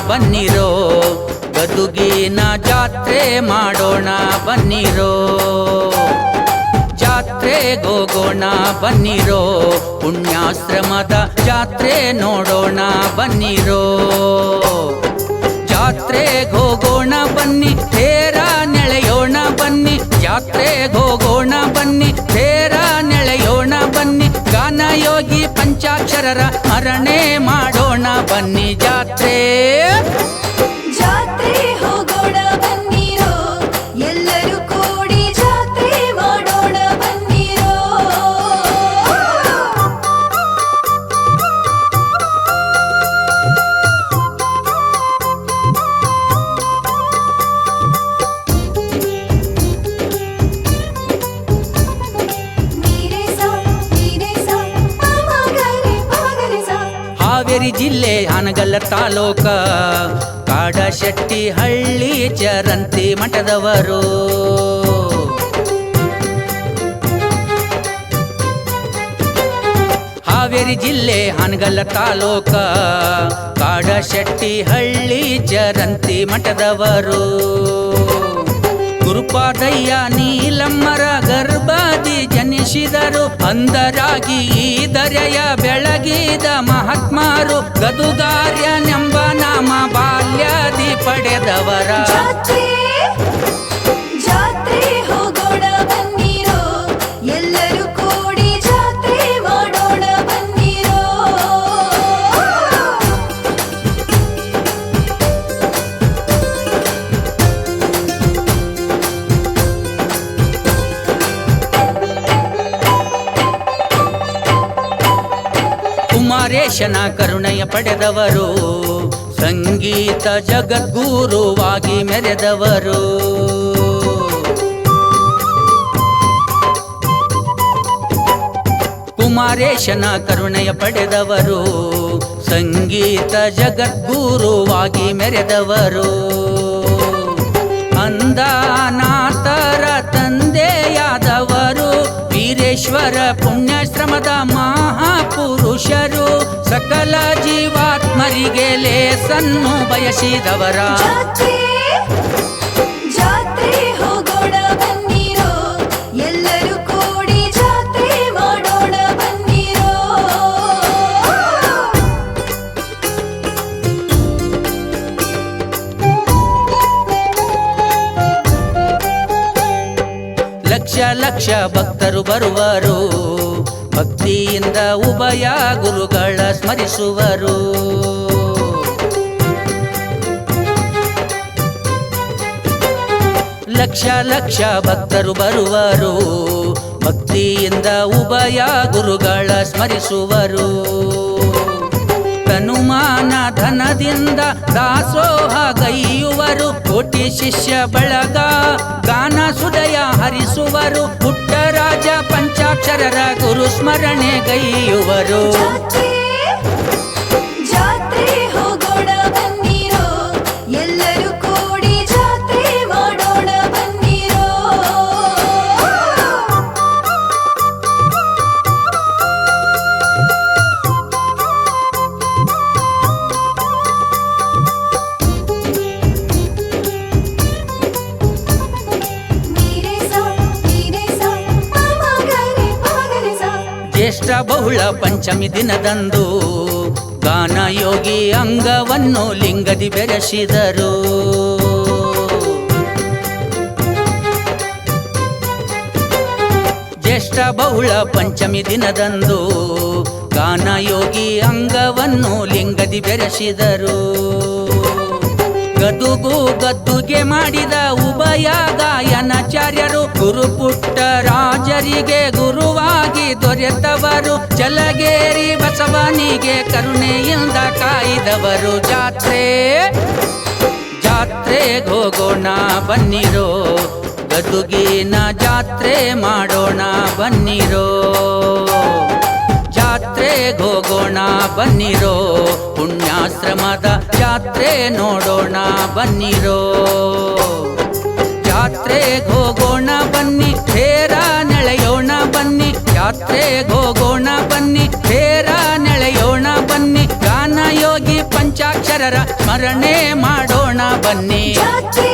ಬನ್ನಿರೋ, ಗದುಗಿನ ಜಾತ್ರೆ ಮಾಡೋಣ ಬನ್ನಿರೋ. ಜಾತ್ರೆಗೋಗೋಣ ಬನ್ನಿರೋ, ಪುಣ್ಯಾಶ್ರಮದ ಜಾತ್ರೆ ನೋಡೋಣ ಬನ್ನಿರೋ. ಜಾತ್ರೆಗೋಗೋಣ ಬನ್ನಿ, ತೇರ ನೆಳೆಯೋಣ ಬನ್ನಿ. ಜಾತ್ರೆಗೋಗೋಣ ಬನ್ನಿ, ತೇರ ನೆಳೆಯೋಣ ಬನ್ನಿ. ಗಾನಯೋಗಿ ಪಂಚಾಕ್ಷರರ ಸ್ಮರಣೆ ಮಾಡೋಣ ಬನ್ನಿ. ಜಾತ್ರೆ ಜಾತ್ರೆ ಹೋಗೋಣ ಬನ್ನಿರೋ, ಎಲ್ಲರೂ ಕೂಡಿ ಜಾತ್ರೆ ಮಾಡೋಣ ಬನ್ನಿರೋ. ಹಾವೇರಿ ಜಿಲ್ಲೆ ಹಾನಗಲ್ಲ ತಾಲೂಕ ಕಾಡಶೆಟ್ಟಿ ಹಳ್ಳಿ ಚರಂತಿ ಮಠದವರು. ಹಾವೇರಿ ಜಿಲ್ಲೆ ಹಾನಗಲ್ಲ ತಾಲೂಕ ಕಾಡಶೆಟ್ಟಿ ಹಳ್ಳಿ ಚರಂತಿ ಮಠದವರು. ಗುರುಪಾದಯ್ಯ ನೀಲಮ್ಮರ ಗರ್ಭದಿ ಜನಿಸಿದರು, ಅಂದರಾಗಿ ಈ ದರೆಯ ಬೆಳಗಿದ ಮಹಾತ್ಮರು. ಗದುಗಾರ್ಯನೆಂಬ ನಾಮ ಬಾಲ್ಯದಿ ಪಡೆದವರ. ಜಾತ್ರೆ ಹೋಗೋಣ ಬನ್ನಿರೋ, ಎಲ್ಲರೂ ಕೂಡಿ ಜಾತ್ರೆ ಮಾಡೋಣ ಬನ್ನಿರೋ. ಕುಮಾರೇಶನ ಕರುಣೆಯ ಪಡೆದವರು, ಸಂಗೀತ ಜಗದ್ಗುರುವಾಗಿ ಮೆರೆದವರು. ಕುಮಾರೇಶನ ಕರುಣೆಯ ಪಡೆದವರು, ಸಂಗೀತ ಜಗದ್ಗುರುವಾಗಿ ಮೆರೆದವರು. ಅಂದಾನಾಥರ ತಂದೆಯಾದವರು, ವೀರೇಶ್ವರ ಪುಣ್ಯಾಶ್ರಮದ ಮಹಾಪುರುಷರು. ಸಕಲ ಜೀವಾತ್ಮರಿಗೆ ಲೇಸನ್ನು ಬಯಸಿದವರ. ಜಾತ್ರೆ ಹೋಗೋಣ ಬನ್ನಿರೋ, ಎಲ್ಲರೂ ಕೂಡಿ ಜಾತ್ರೆ ಮಾಡೋಣ ಬನ್ನಿರೋ. ಲಕ್ಷ ಲಕ್ಷ ಭಕ್ತರು ಬರುವರು, ಭಕ್ತಿಯಿಂದ ಉಭಯ ಗುರುಗಳ ಸ್ಮರಿಸುವರು. ಲಕ್ಷ ಲಕ್ಷ ಭಕ್ತರು ಬರುವರು, ಭಕ್ತಿಯಿಂದ ಉಭಯ ಗುರುಗಳ ಸ್ಮರಿಸುವರು. ತನುಮಾನ ಧನದಿಂದ ದಾಸೋಹ ಗೈಯುವರು, ಕೋಟಿ ಶಿಷ್ಯ ಬಳಗ ಗಾನ ಸುದಯ ಹರಿಸುವರು. ಪುಟ್ಟರಾಜ ಪಂಚಾಕ್ಷರರ ಗುರು ಸ್ಮರಣೆ ಗೈಯುವರು. ಜಾತ್ರೆ ಹೋಗೋಣ ಬನ್ನಿರೋ, ಎಲ್ಲರೂ ಕೂಡಿ ಜಾತ್ರೆ ಮಾಡೋಣ ಬನ್ನಿರೋ. ಜ್ಯೇಷ್ಠ ಬಹುಳ ಪಂಚಮಿ ದಿನದಂದು ಗಾನಯೋಗಿ ಅಂಗವನ್ನು ಲಿಂಗದಿ ಬೆರೆಸಿದರು. ಜ್ಯೇಷ್ಠ ಬಹುಳ ಪಂಚಮಿ ದಿನದಂದು ಗಾನಯೋಗಿ ಅಂಗವನ್ನು ಲಿಂಗದಿ ಬೆರೆಸಿದರು. ಗದುಗು ಗದ್ದುಗೆ ಮಾಡಿದ ಉಭಯ ಗಾಯನಾಚಾರ್ಯರು, ಗುರು ಪುಟ್ಟರಾಜರಿಗೆ ಗುರುವಾಗಿ ದೊರೆತವರು. ಚಲಗೇರಿ ಬಸವನಿಗೆ ಕರುಣೆಯಿಂದ ಕಾಯ್ದವರು. ಜಾತ್ರೆಗೋಗೋಣ ಬನ್ನಿರೋ, ಗದುಗಿನ ಜಾತ್ರೆ ಮಾಡೋಣ ಬನ್ನಿರೋ. ಜಾತ್ರೆಗೋಗೋಣ ಬನ್ನಿರೋ, ಪುಣ್ಯಾಶ್ರಮದ ಜಾತ್ರೆ ನೋಡೋಣ ಬನ್ನಿರೋ. ಜಾತ್ರೆಗೋಗೋಣ ಬನ್ನಿ, ತೇರ ನೆಳೆಯೋಣ ಬನ್ನಿ. ಜಾತ್ರೆಗೋಗೋಣ ಬನ್ನಿ, ತೇರ ನೆಳೆಯೋಣ ಬನ್ನಿ. ಗಾನಯೋಗಿ ಹೋಗಿ ಪಂಚಾಕ್ಷರರ ಸ್ಮರಣೆ ಮಾಡೋಣ ಬನ್ನಿ. ಜಾತ್ರೆ